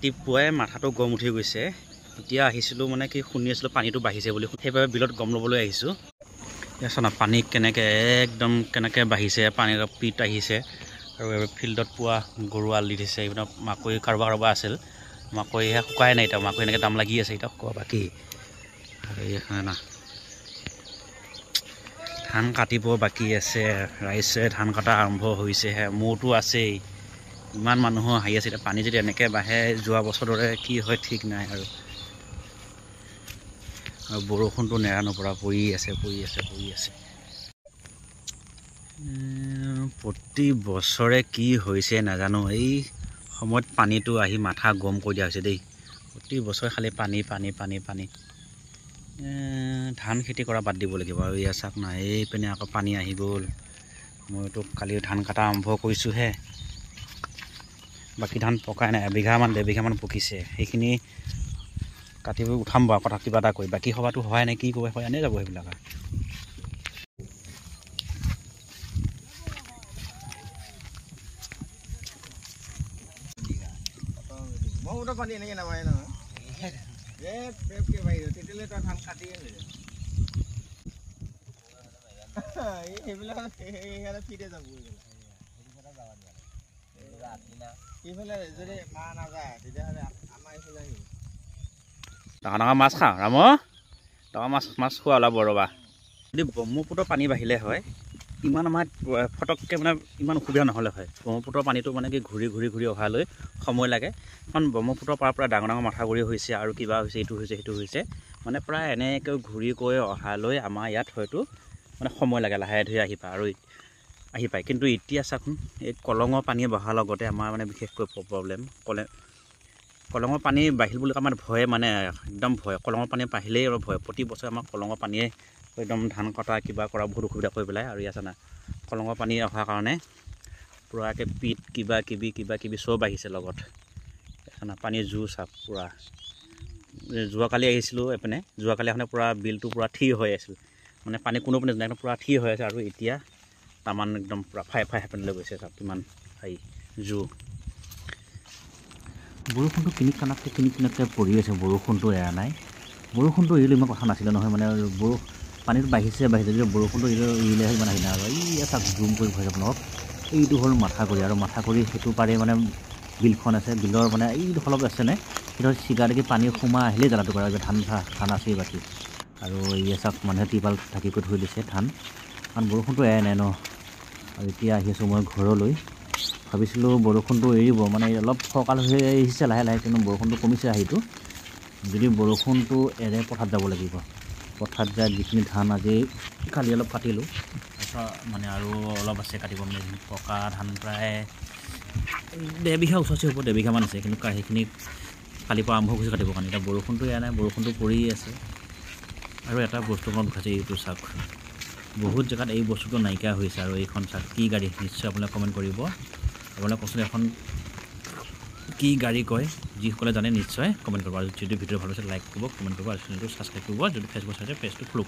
ৰাতিপুৱাই মাথাটো গৰম উঠি গৈছে এতিয়া আহিছিলোঁ মানে কি শুনি আছিলোঁ পানীটো বাঢ়িছে বুলি সেইবাবে বিলত গম ল'বলৈ আহিছোঁ চানা পানী কেনেকৈ একদম কেনেকৈ বাঢ়িছে পানীৰ পিত আহিছে আৰু ফিল্ডত পোৱা গৰু আল দি দিছে এইবিলাক মাকৈ কাৰোবাৰ আছিল মাকৈ শুকাই নাই এতিয়া মাকৈ এনেকৈ দাম লাগি আছে এতিয়া শুকোৱা বাকী আৰু এইখানে না ধান কাটিব বাকী আছে ৰাইজে ধান কটা আৰম্ভ হৈছেহে মোৰতো আছেই ইমান মানুহৰ হাঁহি আছে এতিয়া পানী যদি এনেকৈ বাঢ়ে যোৱা বছৰ দৰে কি হয় ঠিক নাই আৰু বৰষুণটো নেৰা নপৰা পৰি আছে প্ৰতি বছৰে কি হৈছে নাজানো এই সময়ত পানীটো আহি মাথা গৰম কৰি দিয়া হৈছে দেই প্ৰতি বছৰে খালি পানী ধান খেতি কৰা বাদ দিব লাগিব আৰু ইয়াৰ চাক নাই এইপিনে আকৌ পানী আহি গ'ল মইতো কালি ধান কটা আৰম্ভ কৰিছোঁহে বাকী ধান পকাই নাই এবিঘামান ডেৰবিঘামান পকিছে সেইখিনি কাটিব উঠাম বাৰু কথা কিবা এটা কৰি বাকী সভাটো হয় নাই কি কৰিব হয় এনেই যাব সেইবিলাক পানী এনেকৈ নামাৰে নহয় তেতিয়ালৈ তই ধান কাটি সেইবিলাক ফিটে যাব এইফালে যদি মা নাযায় তেতিয়াহ'লে আমাৰ এইফালে আহিব ডাঙৰ মাছ খাওঁ ৰাম ডাঙৰ মাছ খোৱা ওলাব ৰ'বা যদি ব্ৰহ্মপুত্ৰৰ পানী বাঢ়িলে হয় ইমান আমাৰ ফটককৈ মানে ইমান অসুবিধা নহ'লে হয় ব্ৰহ্মপুত্ৰৰ পানীটো মানে কি ঘূৰি অহালৈ সময় লাগে কাৰণ ব্ৰহ্মপুত্ৰৰ পাৰৰ পৰা ডাঙৰ মাথাগুৰি হৈছে আৰু কিবা হৈছে এইটো হৈছে সেইটো হৈছে মানে প্ৰায় এনেকৈ ঘূৰি গৈ অহালৈ আমাৰ ইয়াত হয়তো মানে সময় লাগে লাহে ধীৰে আহি পায় কিন্তু এতিয়া চাচোন এই কলঙৰ পানী বহাৰ লগতে আমাৰ মানে বিশেষকৈ প্ৰব্লেম কলঙৰ পানী বাঢ়িল বুলি আমাৰ ভয় মানে একদম ভয় কলঙৰ পানী বাঢ়িলেই আৰু ভয় প্ৰতি বছৰে আমাৰ কলঙৰ পানীয়ে একদম ধান কটা কিবা কৰা বহুত অসুবিধা কৰি পেলাই আৰু ইয়াত জানা কলঙৰ পানী অহাৰ কাৰণে পূৰাকৈ পিত কিবা কিবি চব আহিছে লগত খানা পানীৰ জোৰ চাপ পূৰা যোৱাকালি আহিছিলোঁ এইপিনে যোৱাকালি এখনে পূৰা বিলটো পূৰা থিৰ হৈ আছিল মানে পানী কোনো পিনে নাই পূৰা থিৰ হৈ আছে আৰু এতিয়া তামান একদম পূৰা ফাই হেপেনলৈ গৈছে চাওক কিমান হেৰি জোৰ বৰষুণটো কিনিককৈ পৰি আছে বৰষুণটো এৰা নাই বৰষুণটো এৰিলে ইমান কথা নাছিলে নহয় মানে পানীটো বাঢ়িছে যদি বৰষুণটো এৰিলেহে ইমান আহি নাই আৰু এই চাওক জুম কৰি ভৰাই আপোনালোকক এইটো হ'ল মাথাগুৰি আৰু মাথাগুৰি সেইটো পাৰে মানে বিলখন আছে বিলৰ মানে এইটো অলপ আছেনে সেইটো চিগা দেখি পানী সোমাই আহিলেই জ্বালাটো কৰা ধান আছেই বাকী আৰু এই চাওক মানুহে টিপাল ঢাকি কৰি থৈ দিছে ধান কাৰণ বৰষুণটো এৰাই নাই ন আৰু এতিয়া আহি আছোঁ মই ঘৰলৈ ভাবিছিলোঁ বৰষুণটো এৰিব মানে অলপ ফৰকাল হৈ আহিছে লাহে কিন্তু বৰষুণটো কমিছে আহিটো যদি বৰষুণটো এৰে পথাৰত যাব লাগিব পথাৰত যায় যিখিনি ধান আজি কালি অলপ কাটিলোঁ তাৰপিছত মানে আৰু অলপ আছে কাটিব মানে পকা ধান প্ৰায় ডেৰবিঘা ওচৰচে হ'ব ডেৰবিঘামান আছে কিন্তু সেইখিনি কালিৰ পৰা আৰম্ভ কৰিছে কাটিবৰ কাৰণে এতিয়া বৰষুণটো এৰা নাই বৰষুণটো পৰি আছে আৰু এটা বস্তু মনত খাইছে এইটো চাওক বহুত জেগাত এই বস্তুটো নাইকিয়া হৈছে আৰু এইখন চাওক কি গাড়ী নিশ্চয় আপোনালোকে কমেণ্ট কৰিব আপোনালোকে কচোন এখন কি গাড়ী কয় যিসকলে জানে নিশ্চয় কমেণ্ট কৰিব আৰু যদি ভিডিঅ' ভাল হৈছে লাইক কৰিব কমেণ্ট কৰিব আৰু চেনেলটো ছাবস্ক্ৰাইব কৰিব যদি ফেচবুক চাইছে পেজটো ফ'ল'